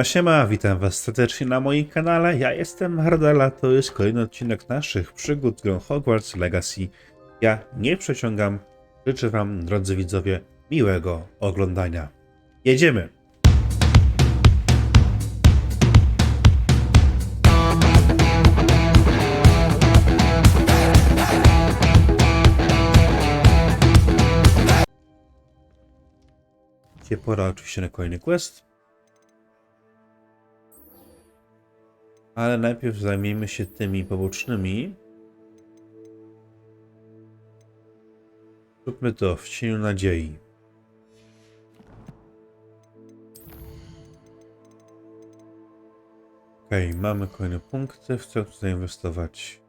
Siema, witam was serdecznie na moim kanale. Ja jestem Hardala, to jest kolejny odcinek naszych przygód z grą Hogwarts Legacy. Ja nie przeciągam, życzę wam, drodzy widzowie, miłego oglądania. Jedziemy! Dzisiaj pora oczywiście na kolejny quest. Ale najpierw zajmijmy się tymi pobocznymi. Zróbmy to w cieniu nadziei. Okej, mamy kolejne punkty. W co chcę zainwestować?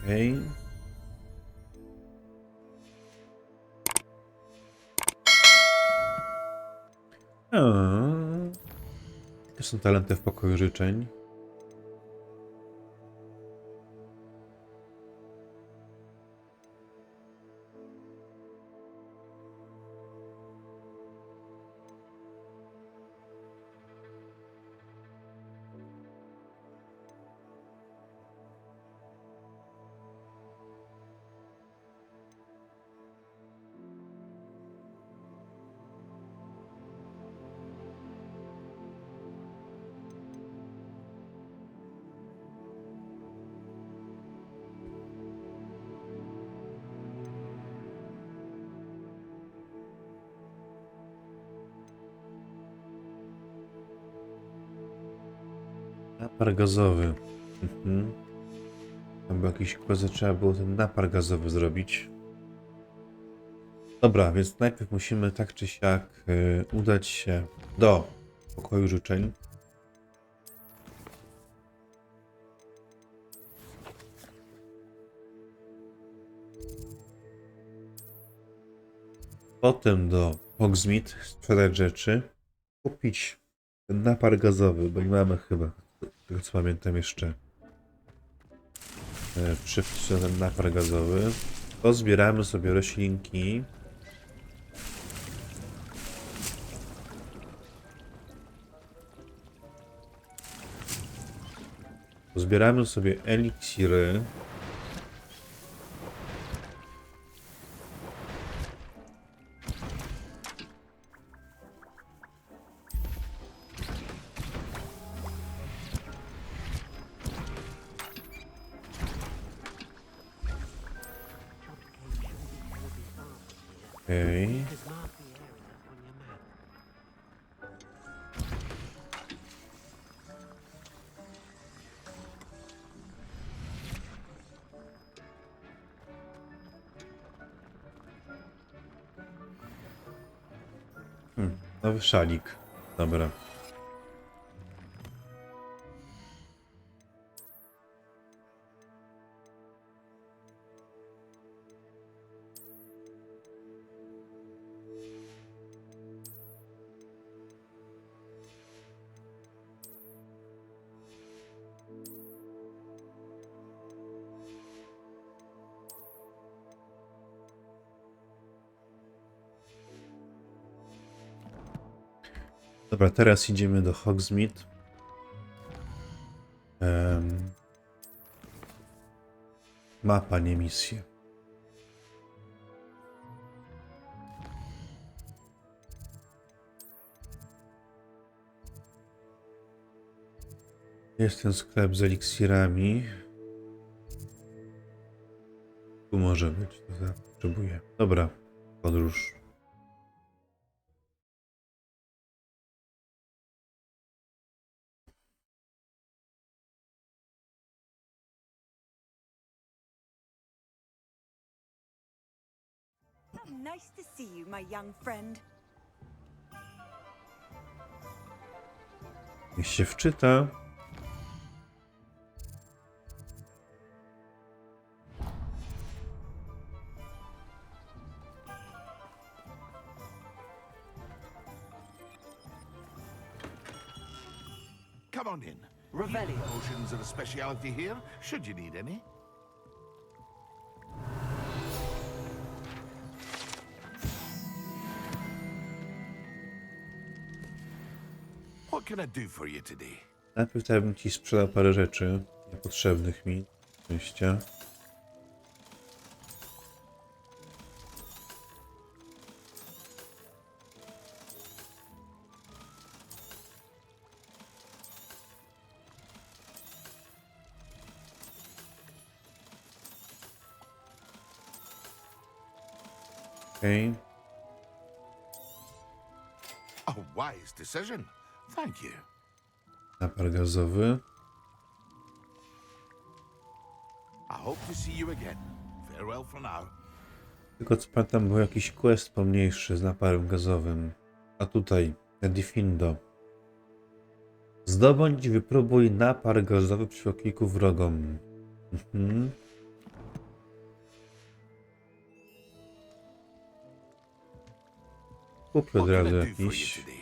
Okej. To są talenty w pokoju życzeń. Napar gazowy. Albo jakiś quest, trzeba było ten napar gazowy zrobić. Dobra, więc najpierw musimy tak czy siak udać się do pokoju życzeń. Potem do Hogsmeade, sprzedać rzeczy, kupić ten napar gazowy, bo nie mamy chyba, z tego co pamiętam jeszcze, przypisać ten napar gazowy. Pozbieramy sobie roślinki. Pozbieramy sobie eliksiry. Okej. Nowy szalik. Dobra. Dobra, teraz idziemy do Hogsmeade. Mapa, nie misję. Jest ten sklep z eliksirami. Tu może być, to ja potrzebuję. Dobra, podróż. Nice to see you, my young friend. Niech się wczyta. Come on in. Revelio potions are a specialty here, should you need any. What can I do for you today? Najpierw to ja bym ci sprzedał parę rzeczy niepotrzebnych mi. Oczywiście. Okej. A wise decision. Thank you. Napar gazowy. I hope to see you again. Farewell for now. Tylko co pamiętam, był jakiś quest pomniejszy z naparem gazowym. A tutaj, Edifindo. Zdobądź i wypróbuj napar gazowy przeciwko wrogom. Mhm. Kupię od What can razu I do for you jakiś. today?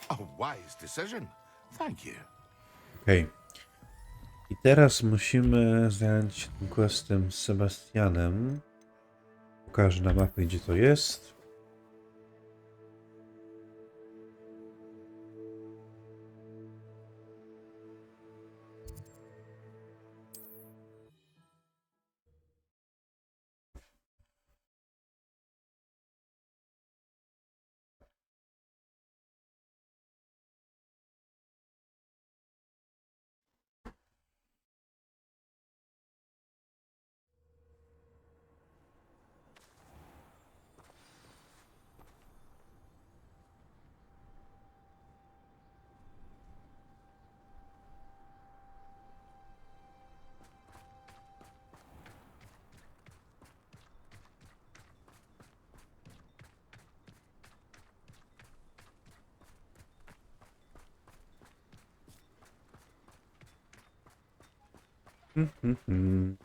A wise decision. Thank you. Okej. I teraz musimy zająć się tym questem z Sebastianem. Pokażę na mapie, gdzie to jest. Mhm.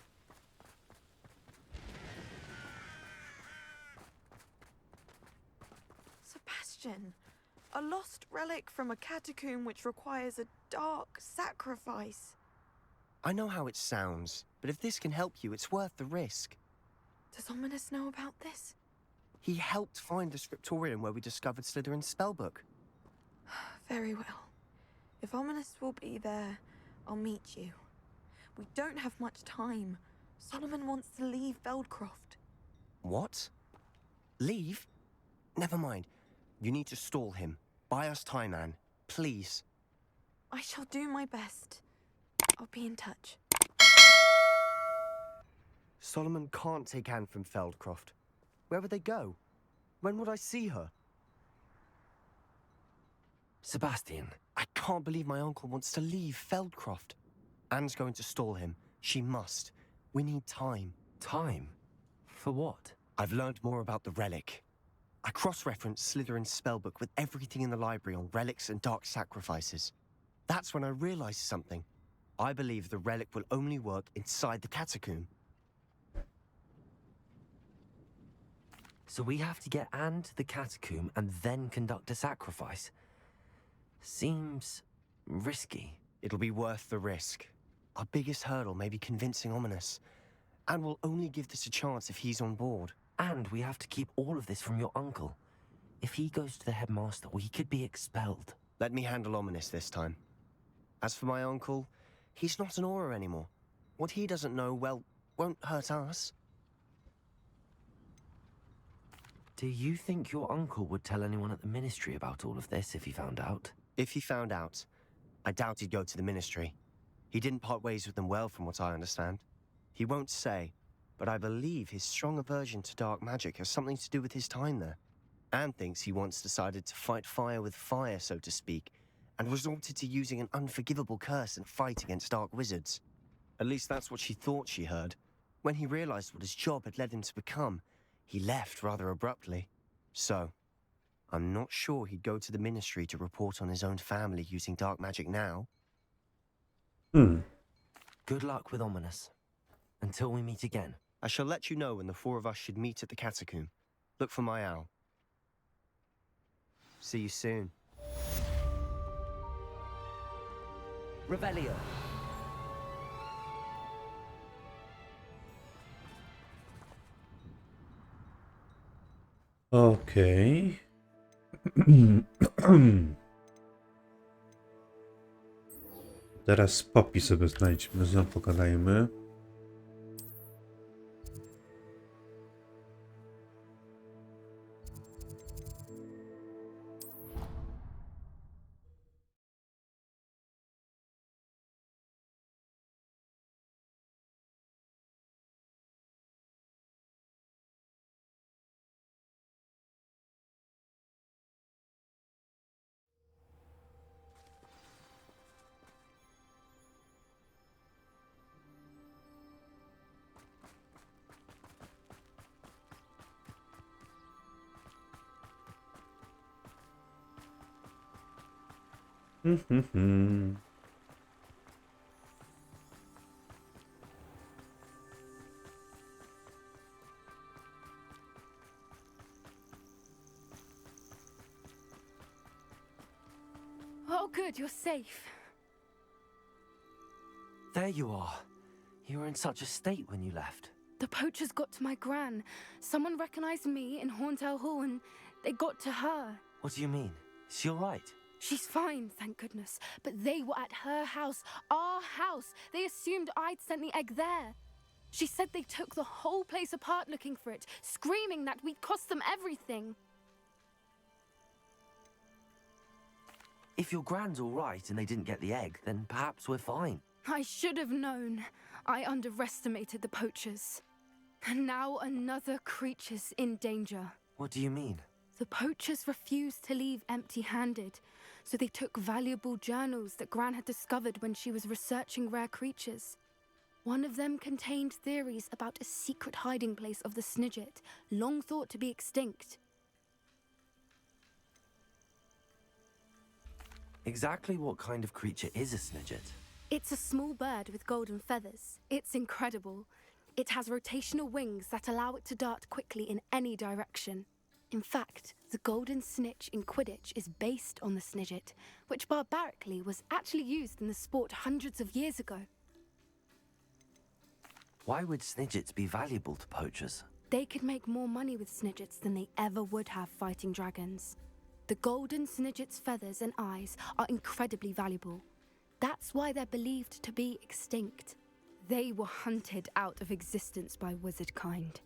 Sebastian, a lost relic from a catacomb which requires a dark sacrifice. I know how it sounds, but if this can help you, it's worth the risk. Does Ominous know about this? He helped find the scriptorium where we discovered Slytherin's spellbook. Very well. If Ominous will be there, I'll meet you. We don't have much time. Solomon wants to leave Feldcroft. What? Leave? Never mind. You need to stall him. Buy us time, Anne. Please. I shall do my best. I'll be in touch. Solomon can't take Anne from Feldcroft. Where would they go? When would I see her? Sebastian, I can't believe my uncle wants to leave Feldcroft. Anne's going to stall him. She must. We need time. time? For what? I've learned more about the relic. I cross-referenced Slytherin's spellbook with everything in the library on relics and dark sacrifices. That's when I realized something. I believe the relic will only work inside the catacomb. So we have to get Anne to the catacomb and then conduct a sacrifice? Seems risky. It'll be worth the risk. Our biggest hurdle may be convincing Ominous. And we'll only give this a chance if he's on board. And we have to keep all of this from your uncle. If he goes to the headmaster, we could be expelled. Let me handle Ominous this time. As for my uncle, he's not an Auror anymore. What he doesn't know, well, won't hurt us. Do you think your uncle would tell anyone at the ministry about all of this if he found out? If he found out, I doubt he'd go to the ministry. He didn't part ways with them well, from what I understand. He won't say, but I believe his strong aversion to dark magic has something to do with his time there. Anne thinks he once decided to fight fire with fire, so to speak, and resorted to using an unforgivable curse and fight against dark wizards. At least that's what she thought she heard. When he realized what his job had led him to become, he left rather abruptly. So, I'm not sure he'd go to the ministry to report on his own family using dark magic now. Good luck with Ominous. Until we meet again. I shall let you know when the four of us should meet at the catacomb. Look for my owl. See you soon. Revelio. Okej. Teraz Poppy sobie znajdźmy, z nią pogadajmy. Oh, good, you're safe. There you are. You were in such a state when you left. The poachers got to my gran. Someone recognized me in Horndale Hall and they got to her. What do you mean? Is she alright? She's fine, thank goodness. But they were at her house, our house. They assumed I'd sent the egg there. She said they took the whole place apart looking for it, screaming that we'd cost them everything. If your grand's alright and they didn't get the egg, then perhaps we're fine. I should have known. I underestimated the poachers. And now another creature's in danger. What do you mean? The poachers refused to leave empty-handed, so they took valuable journals that Gran had discovered when she was researching rare creatures. One of them contained theories about a secret hiding place of the Snidget, long thought to be extinct. Exactly what kind of creature is a Snidget? It's a small bird with golden feathers. It's incredible. It has rotational wings that allow it to dart quickly in any direction. In fact, the golden snitch in Quidditch is based on the Snidget, which barbarically was actually used in the sport hundreds of years ago. Why would Snidgets be valuable to poachers? They could make more money with Snidgets than they ever would have fighting dragons. The golden Snidget's feathers and eyes are incredibly valuable. That's why they're believed to be extinct. They were hunted out of existence by wizard kind.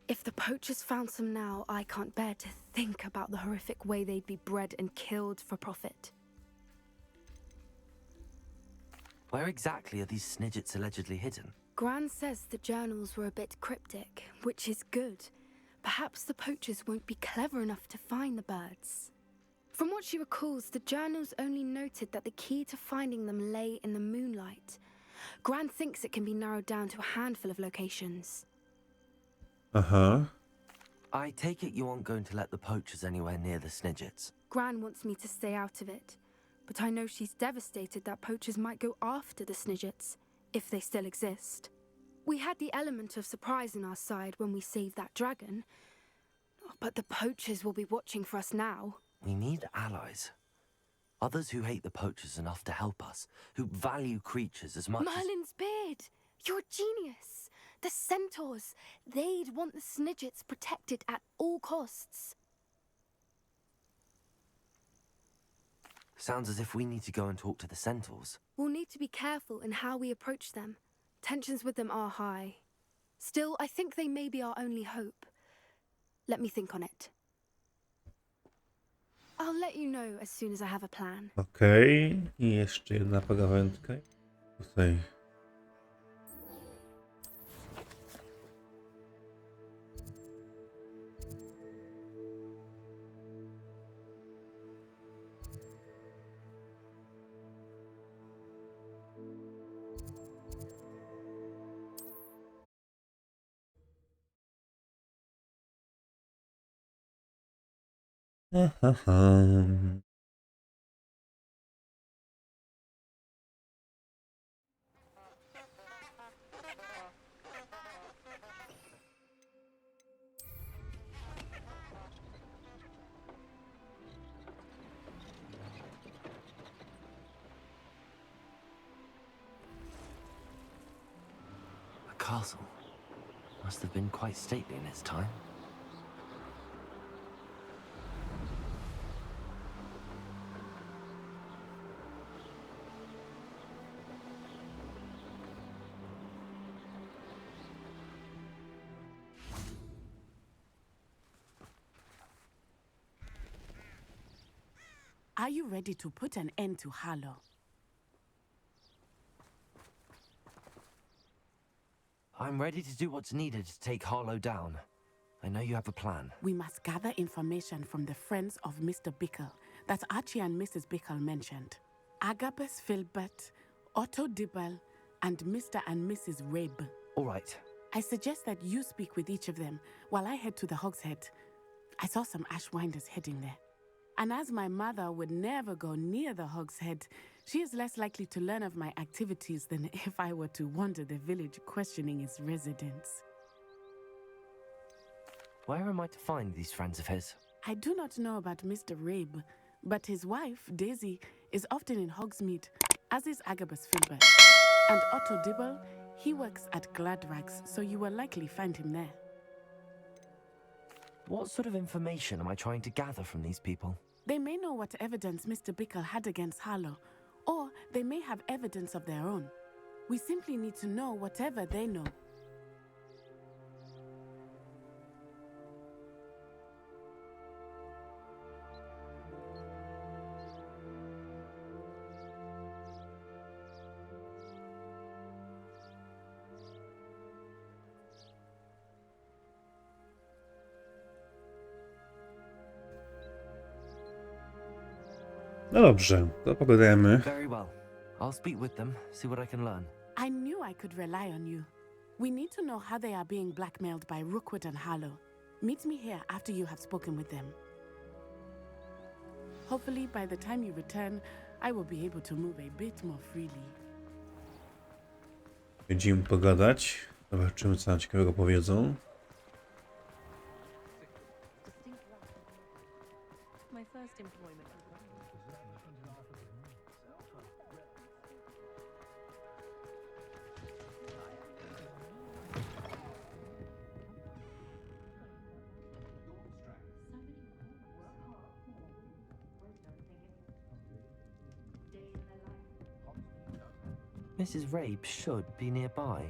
If the poachers found some now, I can't bear to think about the horrific way they'd be bred and killed for profit. Where exactly are these Snidgets allegedly hidden? Gran says the journals were a bit cryptic, which is good. Perhaps the poachers won't be clever enough to find the birds. From what she recalls, the journals only noted that the key to finding them lay in the moonlight. Gran thinks it can be narrowed down to a handful of locations. Aha. I take it you aren't going to let the poachers anywhere near the Snidgets. Gran wants me to stay out of it, but I know she's devastated that poachers might go after the Snidgets, if they still exist. We had the element of surprise on our side when we saved that dragon, but the poachers will be watching for us now. We need allies. Others who hate the poachers enough to help us, who value creatures as much as... Merlin's beard! You're a genius! The centaurs! They'd want the Snidgets protected at all costs. Sounds as if we need to go and talk to the centaurs. We'll need to be careful in how we approach them. Tensions with them are high. Still, I think they may be our only hope. Let me think on it. I'll let you know as soon as I have a plan. Okej. I jeszcze jedna pogawędka. Tutaj. Aha. A castle. Must have been quite stately in its time. Are you ready to put an end to Harlow? I'm ready to do what's needed to take Harlow down. I know you have a plan. We must gather information from the friends of Mr. Bickle that Archie and Mrs. Bickle mentioned. Agabus Filbert, Otto Dibble, and Mr. and Mrs. Rabe. All right. I suggest that you speak with each of them while I head to the Hogshead. I saw some Ashwinders heading there. And as my mother would never go near the Hogshead, she is less likely to learn of my activities than if I were to wander the village questioning its residents. Where am I to find these friends of his? I do not know about Mr. Rabe, but his wife, Daisy, is often in Hogsmeade, as is Agabus Filbert. And Otto Dibble, he works at Gladrags, so you will likely find him there. What sort of information am I trying to gather from these people? They may know what evidence Mr. Bickle had against Harlow, or they may have evidence of their own. We simply need to know whatever they know. No dobrze, to pogadajmy. Very well. I'll speak with them, see what I can learn. I knew I could rely on you. We need to know how they are being blackmailed by Rookwood and Harlow. Meet me here after you have spoken with them. Hopefully, by the time you return, I will be able to move a bit more freely. Będziemy pogadać. Zobaczymy, co nam ciekawego powiedzą. My first employment. Mrs. Rabe should be nearby.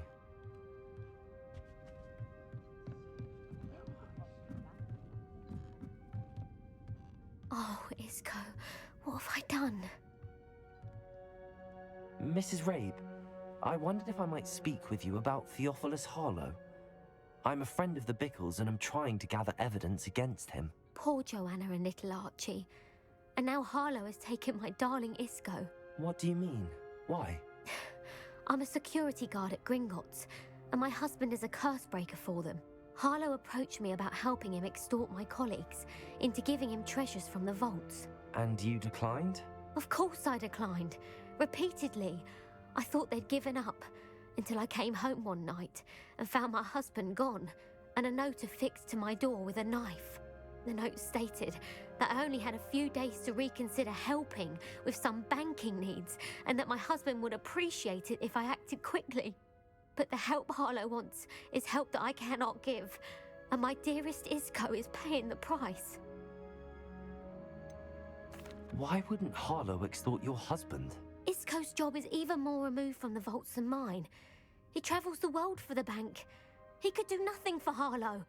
Oh, Isco, what have I done? Mrs. Rabe, I wondered if I might speak with you about Theophilus Harlow. I'm a friend of the Bickles and I'm trying to gather evidence against him. Poor Joanna and little Archie. And now Harlow has taken my darling Isco. What do you mean? Why? I'm a security guard at Gringotts, and my husband is a curse breaker for them. Harlow approached me about helping him extort my colleagues into giving him treasures from the vaults. And you declined? Of course I declined. Repeatedly. I thought they'd given up, until I came home one night and found my husband gone, and a note affixed to my door with a knife. The note stated that I only had a few days to reconsider helping with some banking needs, and that my husband would appreciate it if I acted quickly. But the help Harlow wants is help that I cannot give, and my dearest Isco is paying the price. Why wouldn't Harlow extort your husband? Isco's job is even more removed from the vaults than mine. He travels the world for the bank. He could do nothing for Harlow.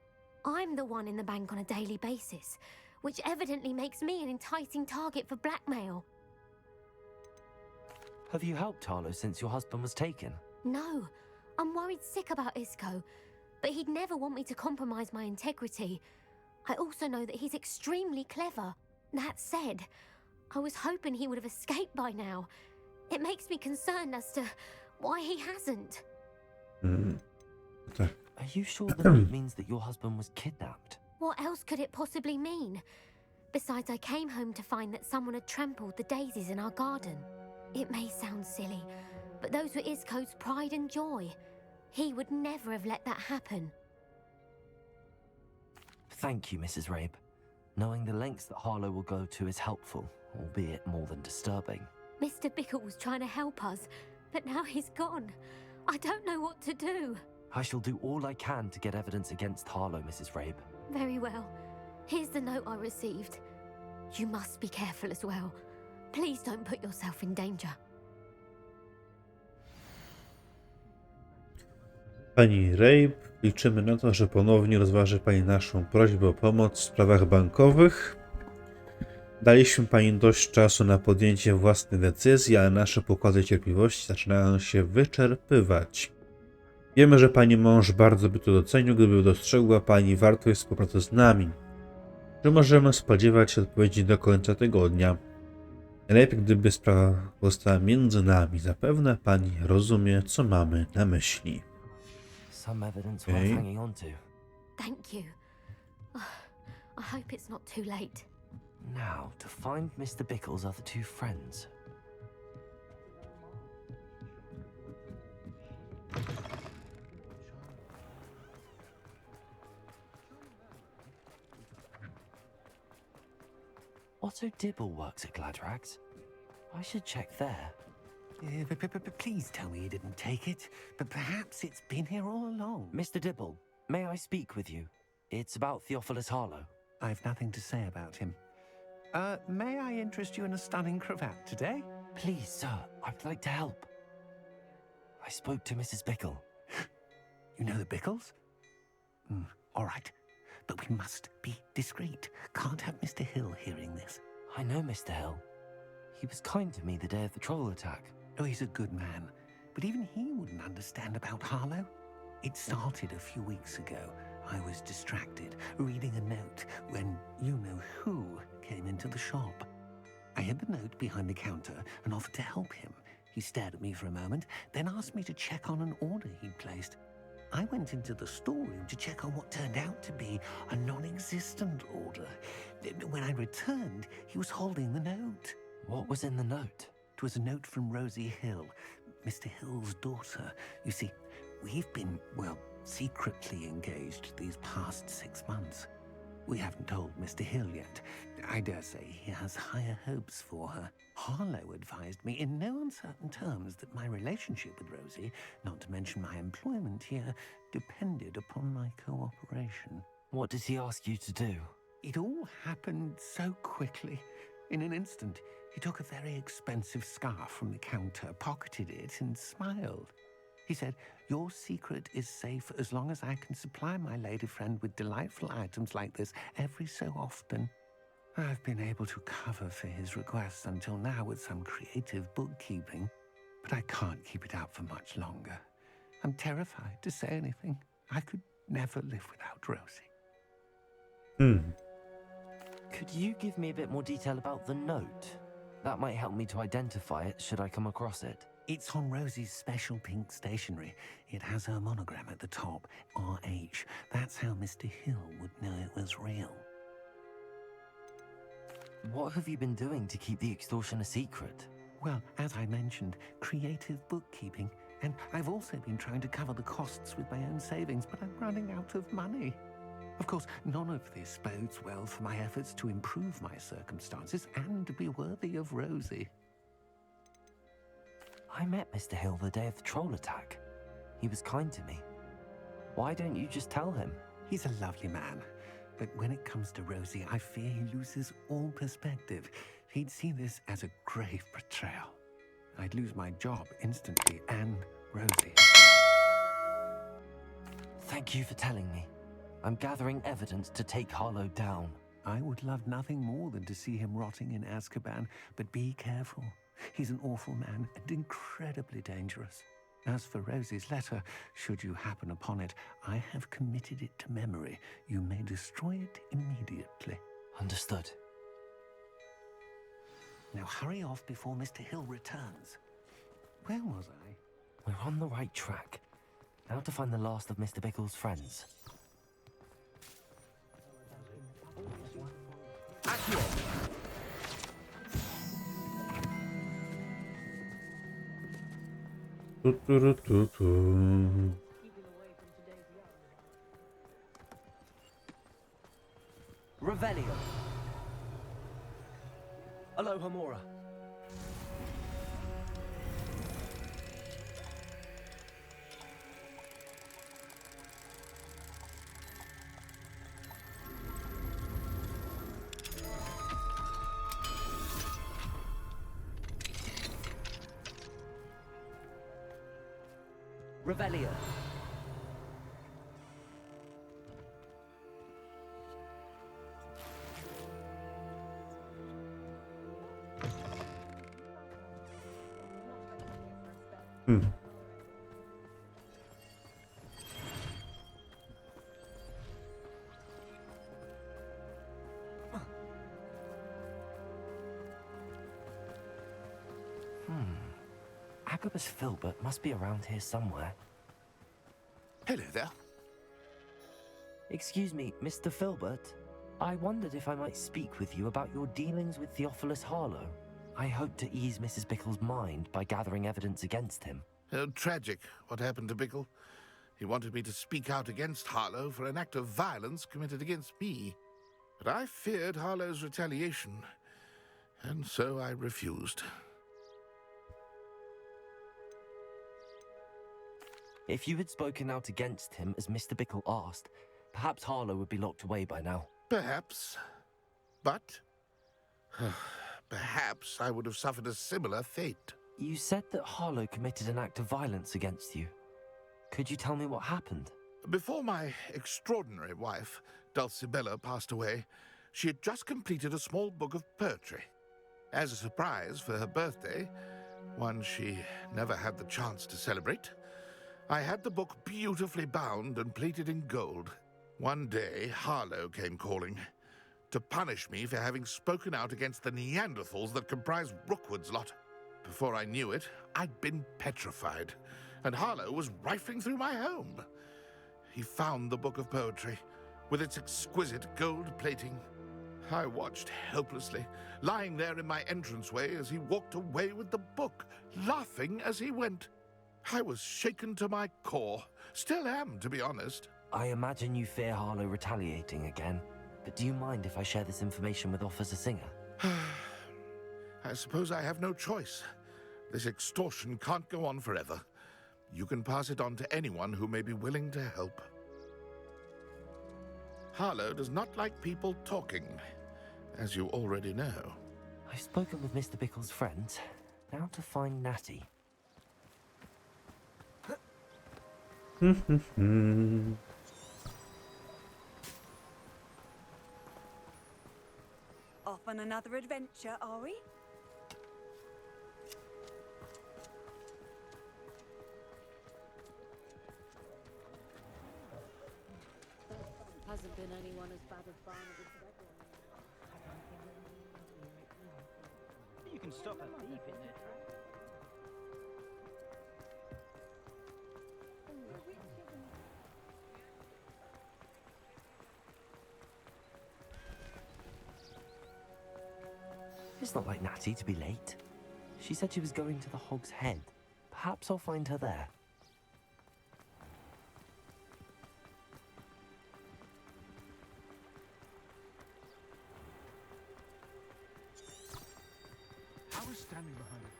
I'm the one in the bank on a daily basis, which evidently makes me an enticing target for blackmail. Have you helped Harlow since your husband was taken? No, I'm worried sick about Isco, but he'd never want me to compromise my integrity. I also know that he's extremely clever. That said, I was hoping he would have escaped by now. It makes me concerned as to why he hasn't. Are you sure the note means that your husband was kidnapped? What else could it possibly mean? Besides, I came home to find that someone had trampled the daisies in our garden. It may sound silly, but those were Isco's pride and joy. He would never have let that happen. Thank you, Mrs. Rabe. Knowing the lengths that Harlow will go to is helpful, albeit more than disturbing. Mr. Bickle was trying to help us, but now he's gone. I don't know what to do. I shall do all I can to get evidence against Harlow, Mrs. Rabe. Very well. Here's the note I received. You must be careful as well. Please don't put yourself in danger. Pani Rabe, liczymy na to, że ponownie rozważy Pani naszą prośbę o pomoc w sprawach bankowych. Daliśmy pani dość czasu na podjęcie własnej decyzji, ale nasze pokłady cierpliwości zaczynają się wyczerpywać. Wiemy, że pani mąż bardzo by to docenił, gdyby dostrzegła pani wartość współpracy z nami. Czy możemy spodziewać się odpowiedzi do końca tygodnia? Najlepiej, gdyby sprawa została między nami. Zapewne pani rozumie, co mamy na myśli. Some evidence worth hanging on to. Thank you. I hope it's not too late. Now, to find Mr. Bickle's other two friends. Otto Dibble works at Gladrags. I should check there. Please tell me you didn't take it, but perhaps it's been here all along. Mr. Dibble, may I speak with you? It's about Theophilus Harlow. I've nothing to say about him. May I interest you in a stunning cravat today? Please, sir, I'd like to help. I spoke to Mrs. Bickle. You know the Bickles? All right, but we must be discreet. Can't have Mr. Hill hearing this. I know Mr. Hill. He was kind to me the day of the troll attack. Oh, he's a good man, but even he wouldn't understand about Harlow. It started a few weeks ago. I was distracted, reading a note, when you-know-who came into the shop. I hid the note behind the counter and offered to help him. He stared at me for a moment, then asked me to check on an order he'd placed. I went into the storeroom to check on what turned out to be a non-existent order. When I returned, he was holding the note. What was in the note? It was a note from Rosie Hill, Mr. Hill's daughter. You see, we've been, well, secretly engaged these past 6 months. We haven't told Mr. Hill yet. I dare say he has higher hopes for her. Harlow advised me in no uncertain terms that my relationship with Rosie, not to mention my employment here, depended upon my cooperation. What did he ask you to do? It all happened so quickly. In an instant, he took a very expensive scarf from the counter, pocketed it, and smiled. He said, "Your secret is safe as long as I can supply my lady friend with delightful items like this every so often." I've been able to cover for his requests until now with some creative bookkeeping, but I can't keep it up for much longer. I'm terrified to say anything. I could never live without Rosie. Could you give me a bit more detail about the note? That might help me to identify it should I come across it. It's on Rosie's special pink stationery. It has her monogram at the top, RH. That's how Mr. Hill would know it was real. What have you been doing to keep the extortion a secret? Well, as I mentioned, creative bookkeeping. And I've also been trying to cover the costs with my own savings, but I'm running out of money. Of course, none of this bodes well for my efforts to improve my circumstances and to be worthy of Rosie. I met Mr. Hill the day of the troll attack. He was kind to me. Why don't you just tell him? He's a lovely man. But when it comes to Rosie, I fear he loses all perspective. He'd see this as a grave betrayal. I'd lose my job instantly, and Rosie as well. Thank you for telling me. I'm gathering evidence to take Harlow down. I would love nothing more than to see him rotting in Azkaban, but be careful. He's an awful man and incredibly dangerous. As for Rosie's letter, should you happen upon it, I have committed it to memory. You may destroy it immediately. Understood. Now hurry off before Mr. Hill returns. Where was I? We're on the right track. Now to find the last of Mr. Bickle's friends. Revelio. Alohomora. Revelio. Agabus Filbert must be around here somewhere. Hello there. Excuse me, Mr. Filbert. I wondered if I might speak with you about your dealings with Theophilus Harlow. I hope to ease Mrs. Bickle's mind by gathering evidence against him. Tragic what happened to Bickle. He wanted me to speak out against Harlow for an act of violence committed against me. But I feared Harlow's retaliation, and so I refused. If you had spoken out against him as Mr. Bickle asked, perhaps Harlow would be locked away by now. Perhaps. But perhaps I would have suffered a similar fate. You said that Harlow committed an act of violence against you. Could you tell me what happened? Before my extraordinary wife, Dulcibella, passed away, she had just completed a small book of poetry. As a surprise for her birthday, one she never had the chance to celebrate, I had the book beautifully bound and plated in gold. One day, Harlow came calling to punish me for having spoken out against the Neanderthals that comprise Rookwood's lot. Before I knew it, I'd been petrified, and Harlow was rifling through my home. He found the book of poetry, with its exquisite gold plating. I watched helplessly, lying there in my entranceway as he walked away with the book, laughing as he went. I was shaken to my core. Still am, to be honest. I imagine you fear Harlow retaliating again, but do you mind if I share this information with Officer Singer? I suppose I have no choice. This extortion can't go on forever. You can pass it on to anyone who may be willing to help. Harlow does not like people talking, as you already know. I've spoken with Mr. Bickle's friends. Now to find Natty. Off on another adventure, are we? Hasn't been anyone as bad as Barnaby. You can stop a thief in their tracks. It's not like Natty to be late. She said she was going to the Hog's Head. Perhaps I'll find her there. I was standing behind it.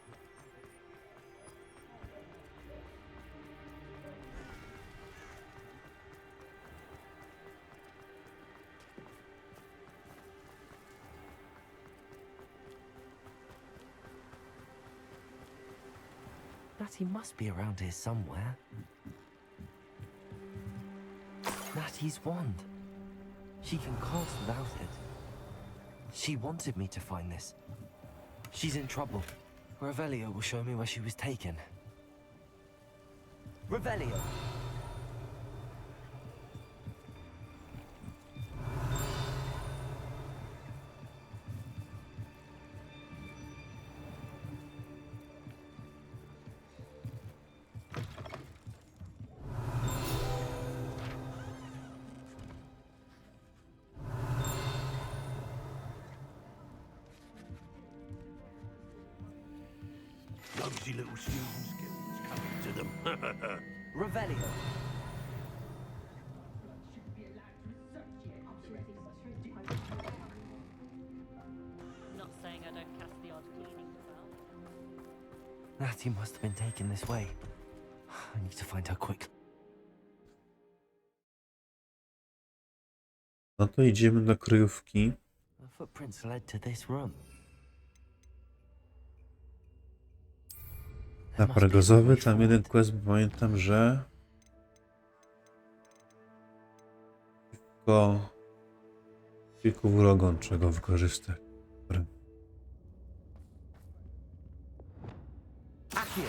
Natty must be around here somewhere. Natty's wand. She can cast without it. She wanted me to find this. She's in trouble. Revelio will show me where she was taken. Revelio! Nosy little students get what's coming to them. Revelio! Not saying I don't cast the odd cleaning spell. Natty must have been taken this way. I need to find her quickly. No to idziemy do kryjówki. The footprints led to this room. Na Paragozowy, tam jeden quest, bo pamiętam, że tylko kilku wrogon czego wykorzystać. Accio!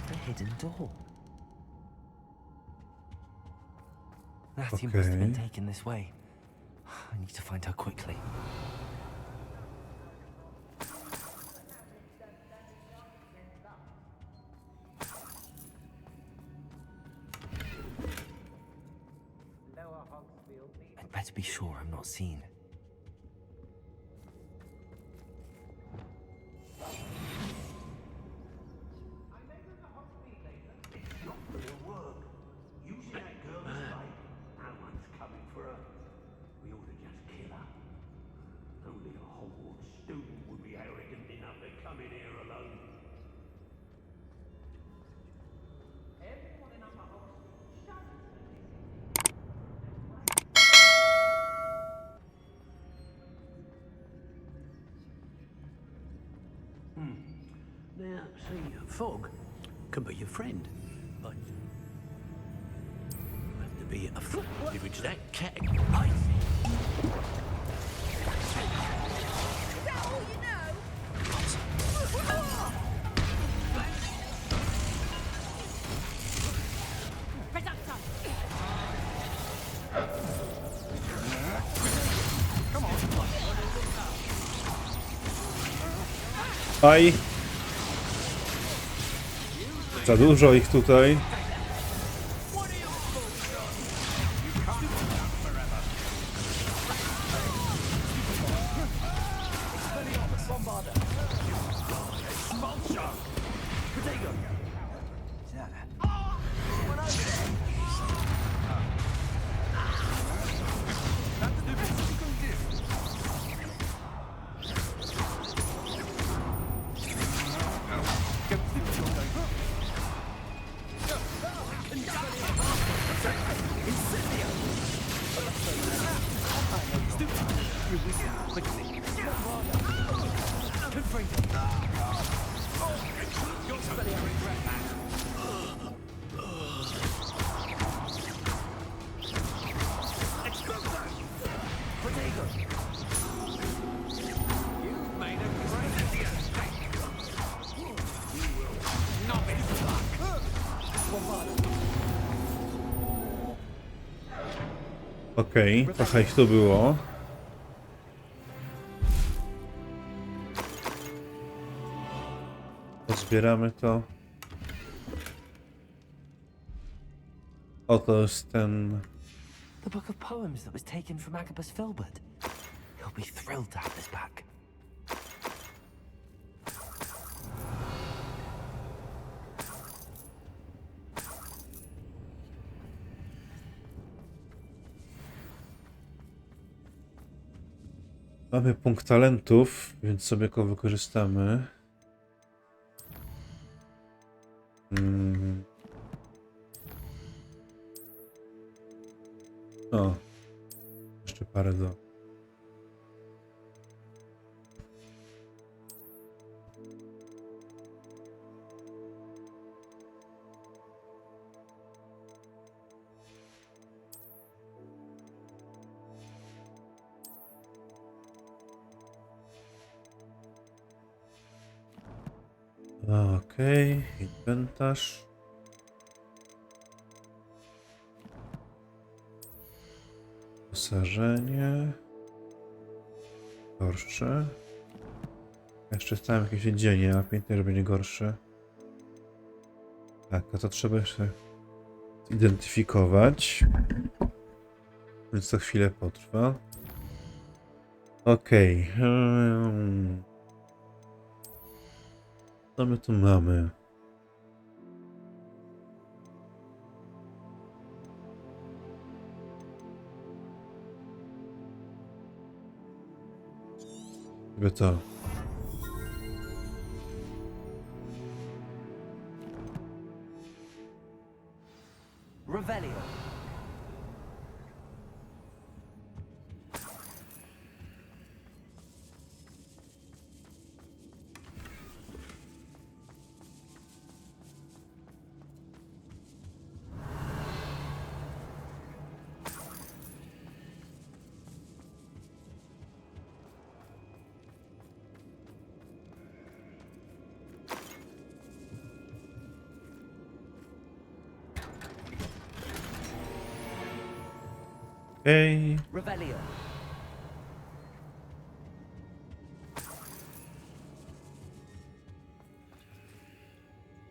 The hidden door. Natty Okay. must have been taken this way. I need to find her quickly. I'd better be sure I'm not seen. Now, see, fog can be your friend, but you have to be a foot if it's that cat. Is that all you know? Aj! Za dużo ich tutaj. Okej, trochę ich tu było. Pozbieramy to. Oto jest ten... The book of poems that was taken from Agabus Filbert. He'll be thrilled to have this back. Mamy punkt talentów, więc sobie go wykorzystamy. O, jeszcze parę do... Okej, inwentarz. Posażenie. Gorsze. Jeszcze stałem jakieś jedzenie, a pamiętaj, że będzie gorsze. Tak, a to trzeba jeszcze zidentyfikować. Więc to chwilę potrwa. Okej. Co my tu mamy? Chyba to. Revelio. Okej. Revelio.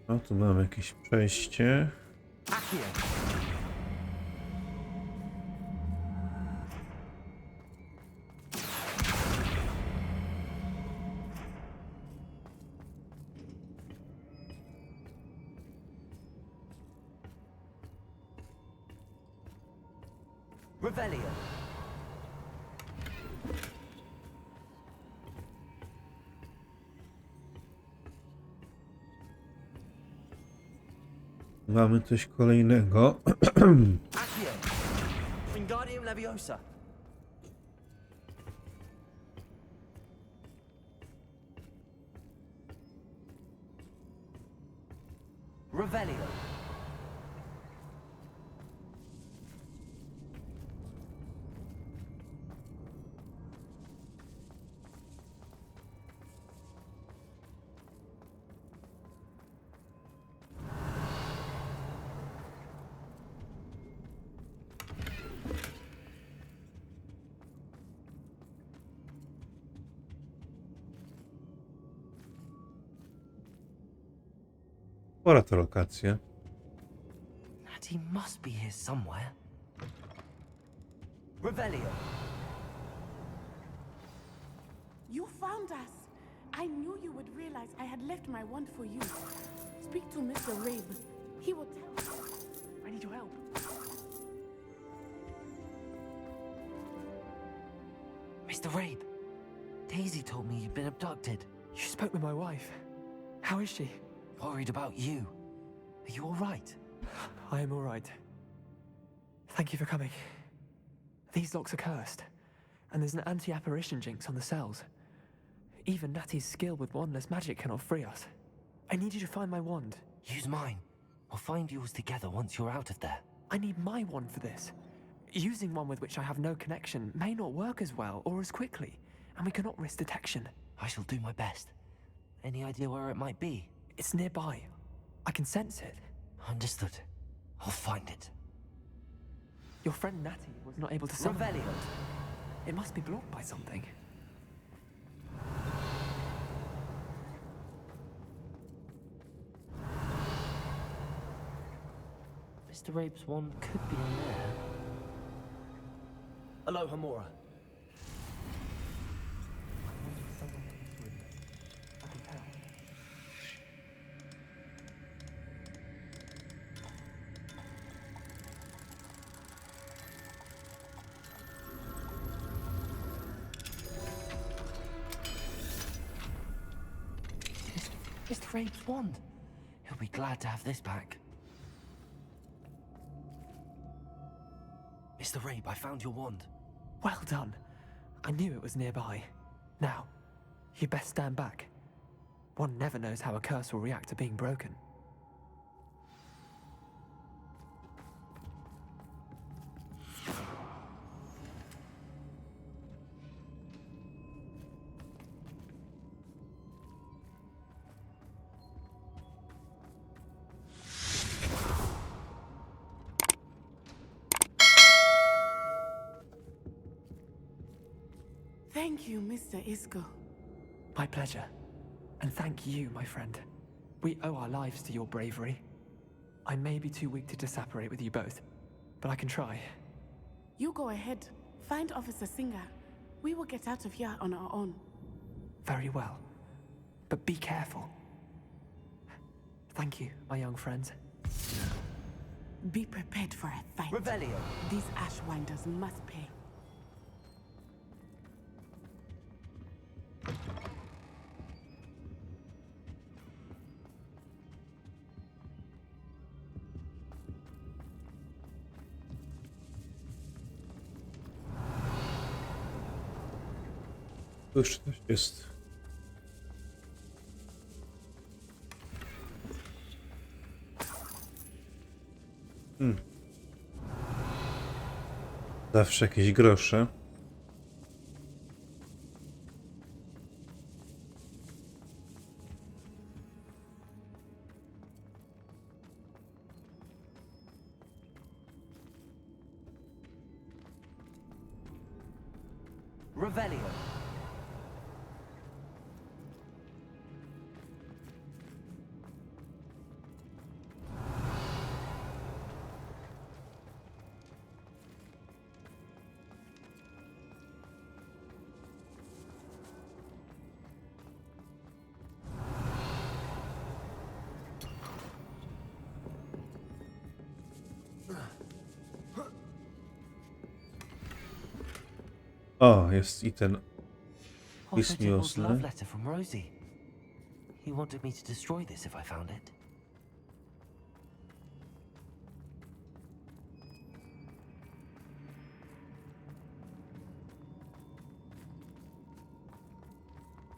No tu mamy jakieś przejście. Accio. Revelio. Mamy coś kolejnego. Accio. Wingardium Leviosa. Revelio. Pora to lokacje. Natty must be here somewhere. Revelio. You found us. I knew you would realize I had left my wand for you. Speak to Mr. Rabe. He will tell you. I need your help. Mr. Rabe, Daisy told me you'd been abducted. You spoke with my wife. How is she? Worried about you. Are you all right? I am all right. Thank you for coming. These locks are cursed, and there's an anti-apparition jinx on the cells. Even Natty's skill with wandless magic cannot free us. I need you to find my wand. Use mine. We'll find yours together once you're out of there. I need my wand for this. Using one with which I have no connection may not work as well or as quickly, and we cannot risk detection. I shall do my best. Any idea where it might be? It's nearby. I can sense it. Understood. I'll find it. Your friend Natty was not able to summon it. Revelio. It must be blocked by something. Mr. Rabe's wand could be in there. Hello, Hamura. Mr. Rabe's wand. He'll be glad to have this back. Mr. Rabe, I found your wand. Well done. I knew it was nearby. Now, you best stand back. One never knows how a curse will react to being broken. Thank you, Mr. Isco. My pleasure. And thank you, my friend. We owe our lives to your bravery. I may be too weak to disapparate with you both, but I can try. You go ahead. Find Officer Singer. We will get out of here on our own. Very well. But be careful. Thank you, my young friends. Be prepared for a fight. Revelio. These Ashwinders must pay. Już coś jest. Zawsze jakieś grosze. Revelio. O, jest i ten Also, Tyball's miłosny. love letter from Rosie. He wanted me to destroy this if I found it.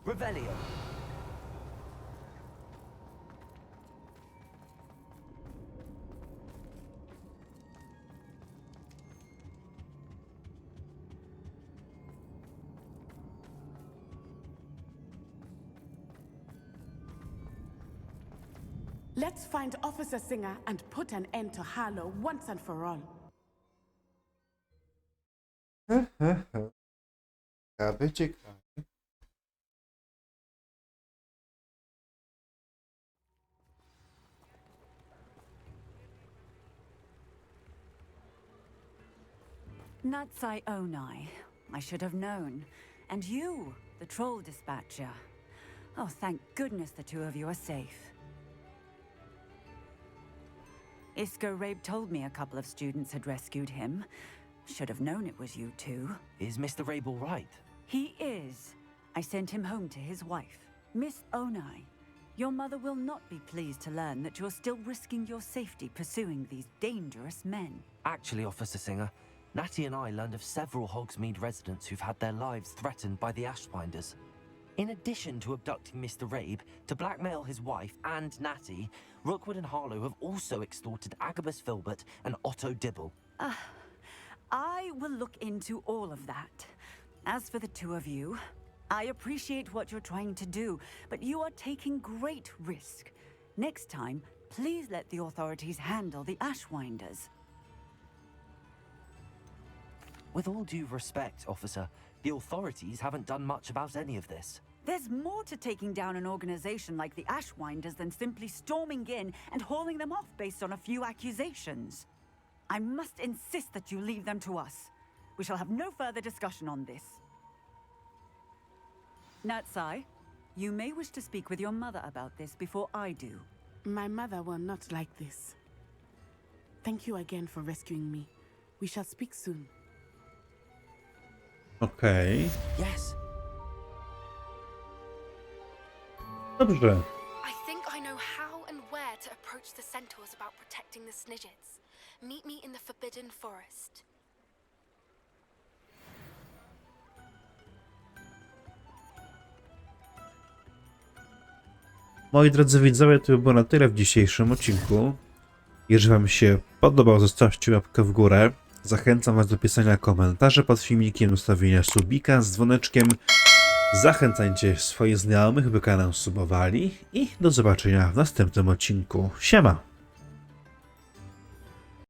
Revelio. Let's find Officer Singer and put an end to Harlow once and for all. Ciekawe, ciekawe. Natsai Onai. I should have known. And you, the troll dispatcher. Oh, thank goodness the two of you are safe. Isco Rabe told me a couple of students had rescued him. Should have known it was you two. Is Mr. Rabe all right? He is. I sent him home to his wife. Miss Onai, your mother will not be pleased to learn that you're still risking your safety pursuing these dangerous men. Actually, Officer Singer, Natty and I learned of several Hogsmeade residents who've had their lives threatened by the Ashwinders. In addition to abducting Mr. Rabe to blackmail his wife and Natty, Rookwood and Harlow have also extorted Agabus Filbert and Otto Dibble. I will look into all of that. As for the two of you, I appreciate what you're trying to do, but you are taking great risk. Next time, please let the authorities handle the Ashwinders. With all due respect, officer, the authorities haven't done much about any of this. There's more to taking down an organization like the Ashwinders than simply storming in and hauling them off based on a few accusations. I must insist that you leave them to us. We shall have no further discussion on this. Natsai, you may wish to speak with your mother about this before I do. My mother will not like this. Thank you again for rescuing me. We shall speak soon. Okej. Yes. Dobrze. I think I know how and where to approach the centaurs about protecting the Snidgets. Meet me in the Forbidden Forest. Moi drodzy widzowie, to by było na tyle w dzisiejszym odcinku. Jeżeli wam się podobał, zostawcie łapkę w górę. Zachęcam was do pisania komentarzy pod filmikiem, ustawienia subika z dzwoneczkiem. Zachęcajcie swoich znajomych, by kanał subowali i do zobaczenia w następnym odcinku. Siema!